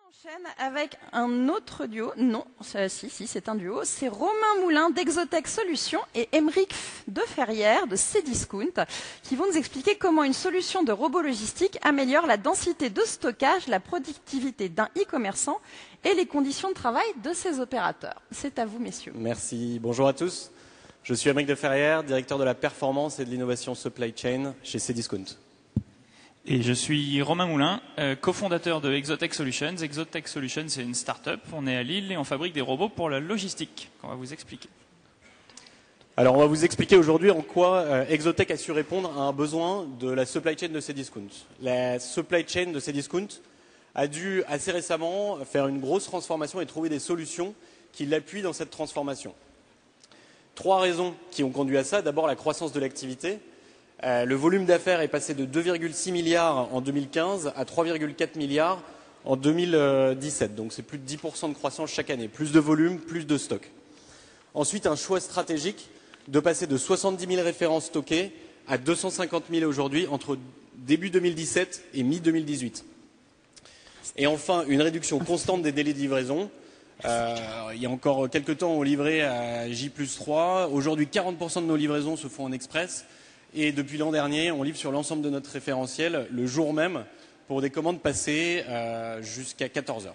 Enchaîne avec un autre duo. Non, si, c'est un duo. C'est Romain Moulin d'Exotech Solutions et Émeric de Ferrière de Cdiscount qui vont nous expliquer comment une solution de robot logistique améliore la densité de stockage, la productivité d'un e-commerçant et les conditions de travail de ses opérateurs. C'est à vous, messieurs. Merci. Bonjour à tous. Je suis Émeric de Ferrière, directeur de la performance et de l'innovation supply chain chez Cdiscount. Et je suis Romain Moulin, cofondateur de Exotech Solutions. Exotech Solutions, c'est une start-up. On est à Lille et on fabrique des robots pour la logistique, qu'on va vous expliquer. Alors, on va vous expliquer aujourd'hui en quoi Exotech a su répondre à un besoin de la supply chain de Cdiscount. La supply chain de Cdiscount a dû assez récemment faire une grosse transformation et trouver des solutions qui l'appuient dans cette transformation. 3 raisons qui ont conduit à ça. D'abord, la croissance de l'activité. Le volume d'affaires est passé de 2,6 milliards en 2015 à 3,4 milliards en 2017. Donc c'est plus de 10% de croissance chaque année. Plus de volume, plus de stock. Ensuite, un choix stratégique de passer de 70 000 références stockées à 250 000 aujourd'hui entre début 2017 et mi-2018. Et enfin, une réduction constante des délais de livraison. Il y a encore quelques temps, on livrait à J+3. Aujourd'hui, 40% de nos livraisons se font en express. Et depuis l'an dernier, on livre sur l'ensemble de notre référentiel le jour même pour des commandes passées jusqu'à 14 heures.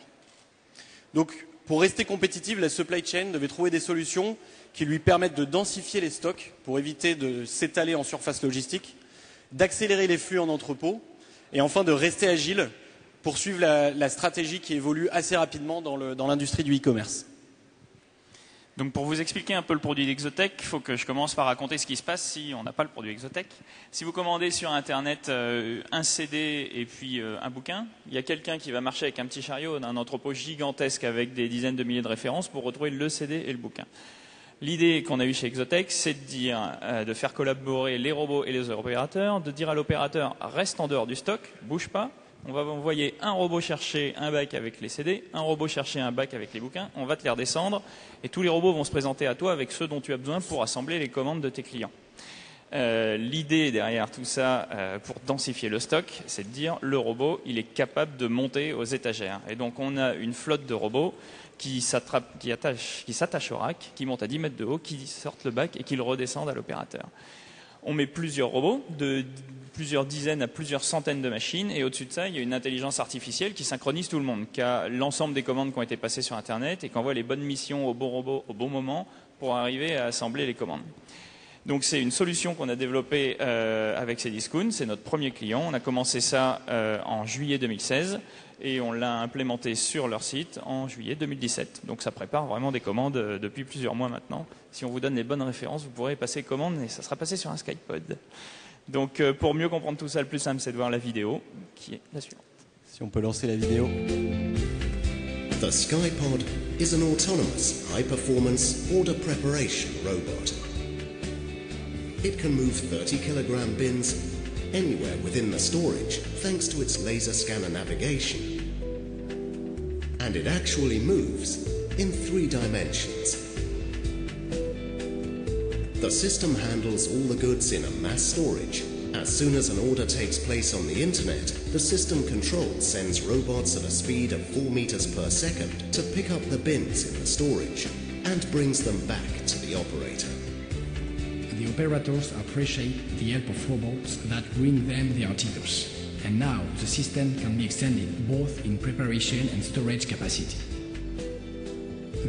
Donc, pour rester compétitive, la supply chain devait trouver des solutions qui lui permettent de densifier les stocks pour éviter de s'étaler en surface logistique, d'accélérer les flux en entrepôt et enfin de rester agile pour suivre la stratégie qui évolue assez rapidement dans l'industrie du e-commerce. Donc pour vous expliquer un peu le produit d'Exotech, il faut que je commence par raconter ce qui se passe si on n'a pas le produit Exotech. Si vous commandez sur Internet un CD et puis un bouquin, il y a quelqu'un qui va marcher avec un petit chariot d'un entrepôt gigantesque avec des dizaines de milliers de références pour retrouver le CD et le bouquin. L'idée qu'on a eue chez Exotech, c'est de faire collaborer les robots et les opérateurs, de dire à l'opérateur « reste en dehors du stock, bouge pas ». On va envoyer un robot chercher un bac avec les CD, un robot chercher un bac avec les bouquins, on va te les redescendre et tous les robots vont se présenter à toi avec ce dont tu as besoin pour assembler les commandes de tes clients. L'idée derrière tout ça, pour densifier le stock, c'est de dire le robot, il est capable de monter aux étagères. Et donc on a une flotte de robots qui s'attachent au rack, qui montent à 10 mètres de haut, qui sortent le bac et qui le redescendent à l'opérateur. On met plusieurs robots, de plusieurs dizaines à plusieurs centaines de machines, et au-dessus de ça, il y a une intelligence artificielle qui synchronise tout le monde, qui a l'ensemble des commandes qui ont été passées sur Internet et qui envoie les bonnes missions au bon robot au bon moment pour arriver à assembler les commandes. Donc c'est une solution qu'on a développée avec Cdiscount, c'est notre premier client. On a commencé ça en juillet 2016 et on l'a implémenté sur leur site en juillet 2017. Donc ça prépare vraiment des commandes depuis plusieurs mois maintenant. Si on vous donne les bonnes références, vous pourrez passer commande et ça sera passé sur un Skypod. Donc pour mieux comprendre tout ça, le plus simple c'est de voir la vidéo qui est la suivante. Si on peut lancer la vidéo. The Skypod is an autonomous, high-performance order preparation robot. It can move 30-kilogram bins anywhere within the storage thanks to its laser scanner navigation. And it actually moves in 3 dimensions. The system handles all the goods in a mass storage. As soon as an order takes place on the internet, the system control sends robots at a speed of 4 meters per second to pick up the bins in the storage and brings them back to the operator. The operators appreciate the help of robots that bring them the articles. And now the system can be extended both in preparation and storage capacity.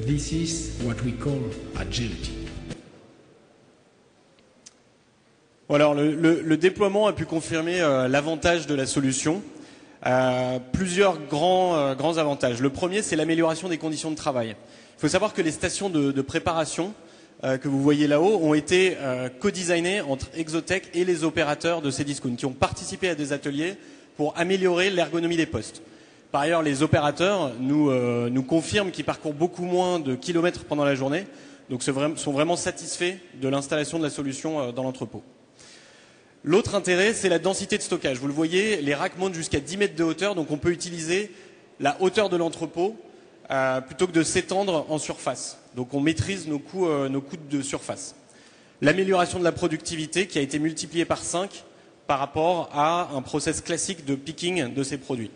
This is what we call agility. Alors le déploiement a pu confirmer l'avantage de la solution. Plusieurs grands avantages. Le premier, c'est l'amélioration des conditions de travail. Il faut savoir que les stations de préparation que vous voyez là-haut ont été co-designées entre Exotech et les opérateurs de Cdiscount qui ont participé à des ateliers pour améliorer l'ergonomie des postes. Par ailleurs, les opérateurs nous confirment qu'ils parcourent beaucoup moins de kilomètres pendant la journée, donc sont vraiment satisfaits de l'installation de la solution dans l'entrepôt. L'autre intérêt, c'est la densité de stockage. Vous le voyez, les racks montent jusqu'à 10 mètres de hauteur, donc on peut utiliser la hauteur de l'entrepôt plutôt que de s'étendre en surface. Donc on maîtrise nos coûts de surface. L'amélioration de la productivité qui a été multipliée par 5 par rapport à un process classique de picking de ces produits.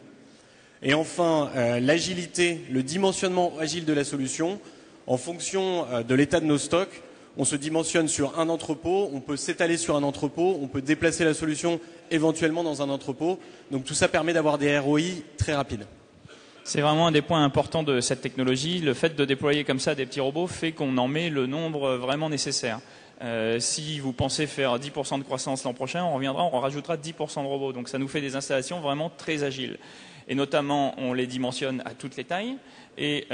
Et enfin, l'agilité, le dimensionnement agile de la solution. En fonction de l'état de nos stocks, on se dimensionne sur un entrepôt, on peut s'étaler sur un entrepôt, on peut déplacer la solution éventuellement dans un entrepôt. Donc tout ça permet d'avoir des ROI très rapides. C'est vraiment un des points importants de cette technologie. Le fait de déployer comme ça des petits robots fait qu'on en met le nombre vraiment nécessaire. Si vous pensez faire 10% de croissance l'an prochain, on rajoutera 10% de robots. Donc ça nous fait des installations vraiment très agiles. Et notamment, on les dimensionne à toutes les tailles. Et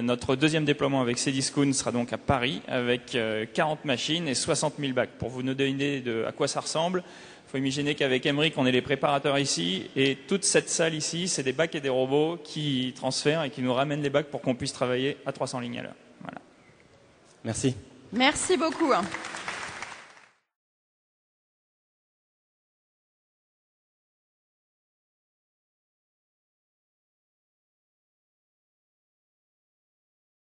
notre deuxième déploiement avec Cdiscount sera donc à Paris avec 40 machines et 60 000 bacs. Pour vous donner une idée de à quoi ça ressemble, il faut imaginer qu'avec Emric, on est les préparateurs ici. Et toute cette salle ici, c'est des bacs et des robots qui transfèrent et qui nous ramènent les bacs pour qu'on puisse travailler à 300 lignes à l'heure. Voilà. Merci. Merci beaucoup.